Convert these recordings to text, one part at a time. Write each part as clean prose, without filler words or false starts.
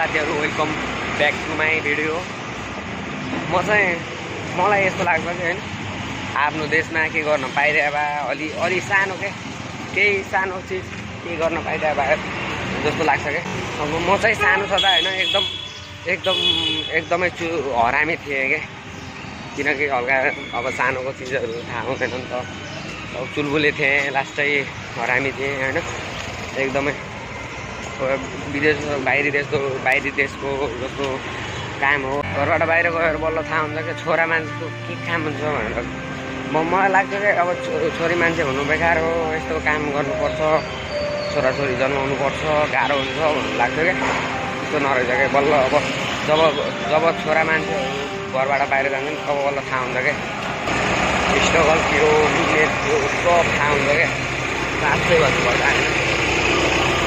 साथीहरु welcome back to my video. मलाई यस्तो लाग्छ कि हैन आफ्नो देशमा के गर्न पाइरहे भए अलि सानो केही सानो चीज के गर्न पाइरहे भए जस्तो लाग्छ के। अब म चाहिँ सानो छँदा हैन एकदमै हरामी थिएँ के, किनकि हल्का अब सानोको चिजहरु थाहा हुँदैन नि त। अब चुलबुले थिएँ, लास्टै हरामी थिएँ हैन। एकदमै बाहिरी देशको जस्तो काम हो। घरबाट बाहिर गएर बल्ल थाहा हुन्छ कि छोरा मान्छेको के काम हुन्छ भनेर। मलाई लाग्छ कि अब छोरी मान्छे हुनु बेकार हो, यस्तो काम गर्नुपर्छ, छोराछोरी जन्माउनु पर्छ, गाह्रो हुन्छ भन्ने लाग्छ क्या। त्यस्तो नरहेछ क्या। बल्ल अब जब छोरा मान्छेहरू घरबाट बाहिर जान्छन् तब बल्ल थाहा हुन्छ क्या, स्ट्रगल के हो, मिहिनेत के हो, सब थाहा हुन्छ क्या। साँच्चै भन्नुपर्दा होइन,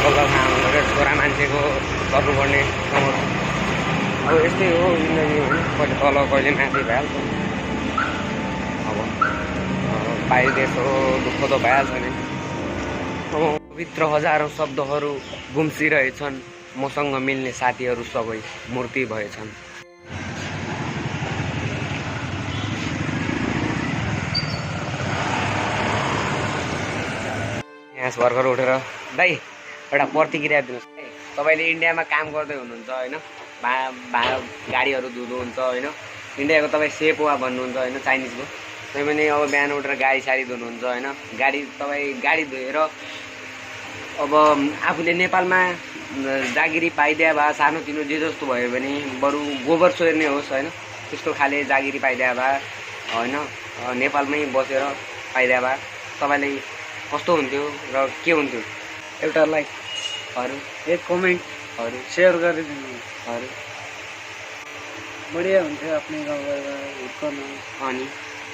बल्ल थाहा हुन्छ क्या छोरा मान्छेको गर्नुपर्ने ठाउँहरू। अब यस्तै हो जिन्दगी होइन, कहिले तल कहिले माथि भइहाल्छ। अब बाहिर देश हो, दुःख त भइहाल्छ नि। अब भित्र हजारौँ शब्दहरू गुम्सिरहेछन्, मसँग मिल्ने साथीहरू सबै मूर्ति भएछन्। यहाँ भर्खर उठेर दाइ एउटा प्रतिक्रिया दिनुहोस्। तपाईँले इन्डियामा काम गर्दै हुनुहुन्छ होइन, गाडीहरू धुनुहुन्छ होइन, इन्डियाको तपाईँ सेपवा भन्नुहुन्छ होइन, चाइनिजको। तपाईँ पनि अब बिहान उठेर गाडी साडी धुनुहुन्छ होइन, गाडी धोएर अब आफूले नेपालमा जागिरी पाइदिया भए, सानोतिनो जे जस्तो भयो भने बरु गोबर सोर्ने होस् होइन, त्यस्तो खाले जागिरी पाइदिया भए होइन, नेपालमै बसेर पाइदिया भए तपाईँलाई कस्तो हुन्थ्यो र के हुन्थ्यो? एउटा लाइकहरू, एक कमेन्टहरू सेयर गरिदिनुहरू बढिया हुन्थ्यो। आफ्नै गाउँघरमा हुर्कन,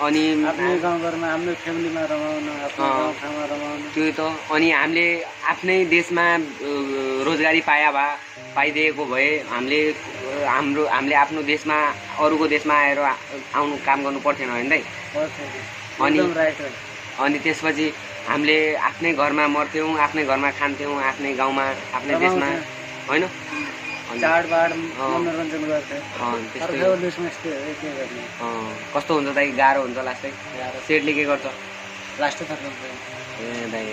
अनि आफ्नै गाउँघरमा आफ्नै फ्यामिलीमा रमाउन, आफ्नो गाउँठाउँमा रमाउन। त्यो त अनि हामीले आफ्नै देशमा रोजगारी पाइदिएको भए हामीले आफ्नो देशमा अरूको देशमा आएर आउनु काम गर्नु पर्थेन होइन दाइ? अनि त्यसपछि हामीले आफ्नै घरमा मर्थ्यौँ, आफ्नै घरमा खान्थ्यौँ, आफ्नै गाउँमा आफ्नै देशमा होइन, चाडबाड मनोरञ्जन गर्थ्यो। कस्तो हुन्छ दाइ? गाह्रो हुन्छ लास्टै। सेटले के गर्छ? लास्टै थर्काउँछ। ए दाइ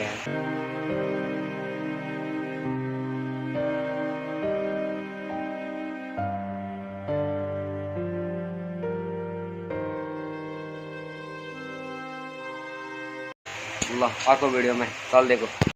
ल अर्को भिडियोमा चल्देको।